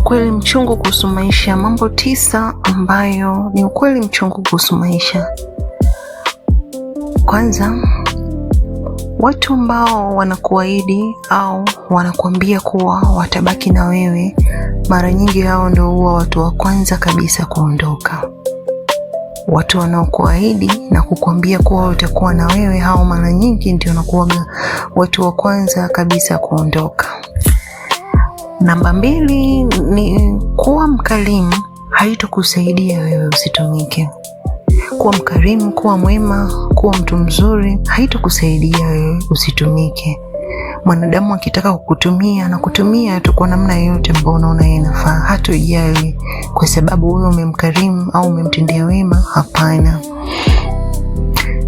Ukweli mchungu kuhusu maisha. Mambo 9 ambayo ni ukweli mchungu kuhusu maisha. Kwanza, watu ambao wanakuahidi au wanakuambia kuwa watabaki na wewe, mara nyingi hao ndio huwa watu wa kwanza kabisa kuondoka. Watu wanaokuahidi na kukuambia kuwa utakuwa na wewe, hao mara nyingi ndio wanakuwa watu wa kwanza kabisa kuondoka. Namba 2 ni kuwa mkarimu haitokusaidia wewe usitumike. Kuwa mkarimu, kuwa mwema, kuwa mtu mzuri haitokusaidia wewe usitumike. Mwanadamu akitaka kukutumia na kutumia tu kwa namna yoyote ambayo unaona inafaa, hatojali kwa sababu wewe umemkarimu au umemtendea wema, hapana.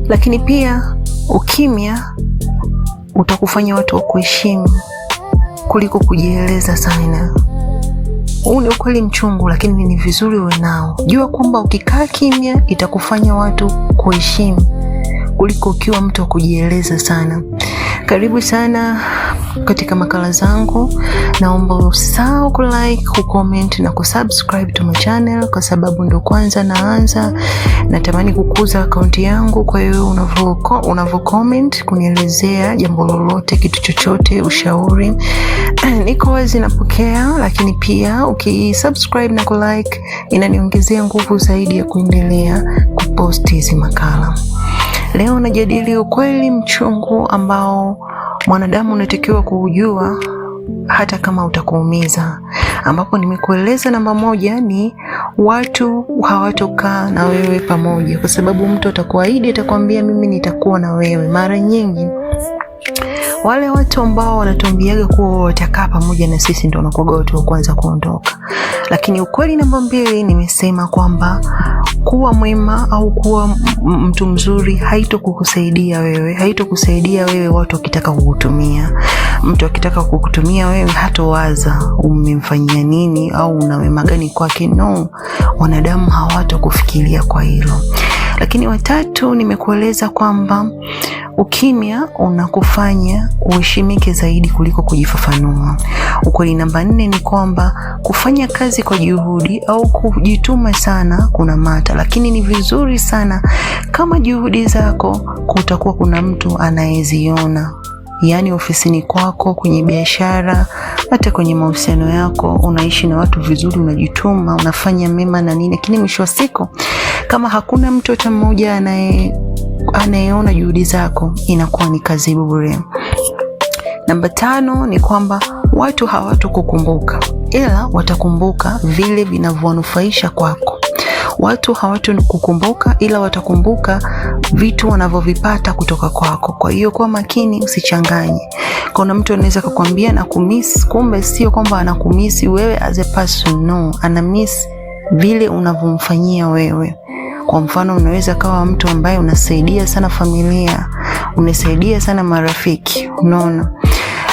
Lakini pia ukimya utakufanya watu wakuheshimu kuliko kujieleza sana. Huu ni ukweli mchungu, lakini ni vizuri uwe nao. Jua kwamba ukikaa kimya itakufanya watu kuheshimu kuliko ukiwa mtu wa kujieleza sana. Karibu sana katika makala zangu. Naomba usahau ku-like, ku-comment na ku-subscribe to my channel kwa sababu ndo kwanza naanza. Natamani kukuza akaunti yangu, kwa hiyo unavyo-comment kunielezea jambo lolote, kitu chochote, ushauri, niko wazi napokea. Lakini pia ukisubscribe na ku-like inaniongezea nguvu zaidi ya kuendelea kuposti hizi makala. Leo najadili ukweli mchungu ambao mwanadamu unatakiwa kuujua hata kama utakuumiza, ambapo nimekueleza. Namba 1 ni watu hawatokaa na wewe pamoja, kwa sababu mtu atakuahidi, atakwambia mimi nitakuwa na wewe. Mara nyingi wale watu ambao wanatuambiaga kuwa watakaa pamoja na sisi ndio wanakuwa watu wa kwanza kuondoka. Lakini ukweli namba 2 nimesema kwamba kuwa mwema au kuwa mtu mzuri haitokusaidia wewe watu wakitaka kukutumia. Mtu akitaka kukutumia wewe hatowaza umemfanyia nini au una wema gani kwake. No, wanadamu hawatakufikiria kwa hilo. Lakini 3 nimekueleza kwamba ukimya unakufanya uheshimike zaidi kuliko kujifafanua. Ukweli namba 4 ni kwamba kufanya kazi kwa juhudi au kujituma sana kuna mata, lakini ni vizuri sana kama juhudi zako kutakuwa kuna mtu anayeziona. Yaani ofisini kwako, kwenye biashara, hata kwenye mahusiano yako, unaishi na watu vizuri, unajituma, unafanya mema na nini, lakini mwisho wa siku kama hakuna mtu hata mmoja anayeona juhudi zako, inakuwa ni kazi bure. Namba 5 ni kwamba watu hawatakukumbuka, ila watakumbuka vile vinavyonufaisha kwako. Watu hawatakukumbuka ila watakumbuka vitu wanavyovipata kutoka kwako. Kwa hiyo kuwa makini, usichanganye. Kuna mtu anaweza kukwambia na kumiss, kumbe sio kwamba anakumiss wewe as a person, no, anamiss vile unavyomfanyia wewe. Kwa mfano, unaweza kawa mtu ambaye unasaidia sana familia, unasaidia sana marafiki, unaona,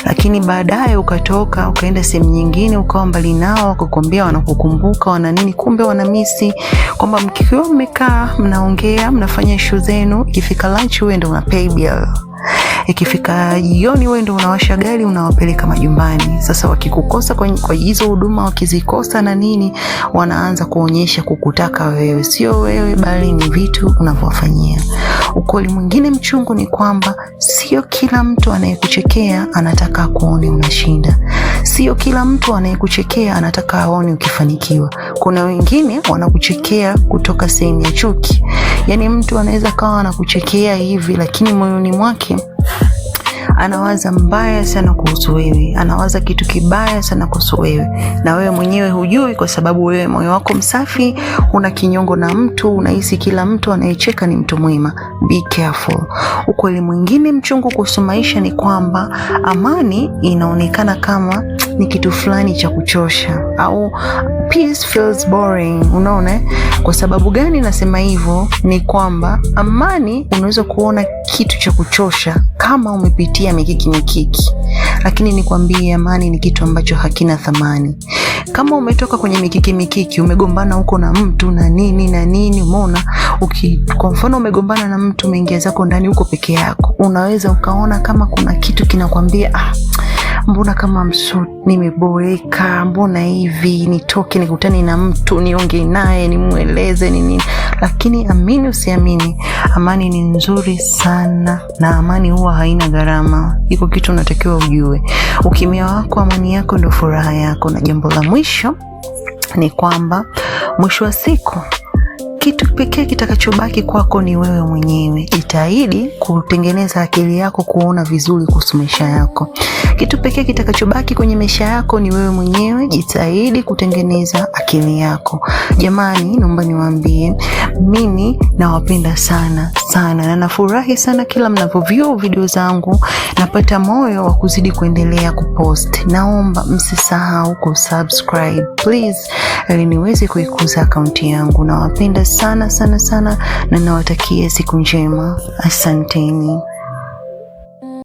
lakini baadaye ukatoka ukaenda sehemu nyingine, ukawa mbali nao, kukwambia wanakukumbuka wana nini, kumbe wanamisi kwamba mkiwa mmekaa mnaongea, mnafanya issue zenu, ikifika lunch wewe ndio una pay bill, ikifika jioni wewe ndio unawasha gari unawapeleka majumbani. Sasa wakikukosa kwa hizo huduma, wakizikosa na nini, wanaanza kuonyesha kukutaka wewe, sio wewe bali ni vitu unavyowafanyia. Ukweli mwingine mchungu ni kwamba sio kila mtu anayekuchekea anataka kuone unashinda. Sio kila mtu anayekuchekea anataka aone ukifanikiwa. Kuna wengine wanakuchekea kutoka sehemu ya chuki. Yaani mtu anaweza kawa anakuchekea hivi, lakini moyoni mwake anawaza mbaya sana kuhusu wewe, anawaza kitu kibaya sana kuhusu wewe, na wewe mwenyewe hujui, kwa sababu wewe moyo wako msafi, una kinyongo na mtu, unahisi kila mtu anayecheka ni mtu mwema. Be careful. Ukweli mwingine mchungu kuhusu maisha ni kwamba amani inaonekana kama ni kitu fulani cha kuchosha, au peace feels boring. Unaona? Kwa sababu gani nasema hivyo? Ni kwamba amani unaweza kuona kitu cha kuchosha kama umepitia mikiki, lakini nikwambie amani ni kitu ambacho hakina thamani. Kama umetoka kwenye mikiki, umegombana huko na mtu na nini, umeona, kwa mfano umegombana na mtu, umeingia zako ndani huko peke yako, unaweza ukaona kama kuna kitu kinakwambia mbona kama nimeboreka, mbona hivi, nitoke nikutane na mtu niongee naye nimueleze nini. Lakini amini usiamini, amani ni nzuri sana, na amani huwa haina gharama. Iko kitu unatakiwa ujue, ukimya wako amani yako ndio furaha yako. Na jambo la mwisho ni kwamba mwisho wa siku kitu pekee kitakachobaki kwako ni wewe mwenyewe. Jitahidi kutengeneza akili yako kuona vizuri kuhusu maisha yako. Kitu pekee kitakachobaki kwenye maisha yako ni wewe mwenyewe. Jitahidi kutengeneza akili yako. Jamani, naomba niwaambie, mimi nawapenda sana sana, na nafurahi sana kila mnavyo-view video zangu. Napata moyo wa kuzidi kuendelea kupost. Naomba msisahau kusubscribe please, ili niweze kuikuza akaunti yangu. Nawapenda sana sana sana, na nawatakia siku njema. Asanteni.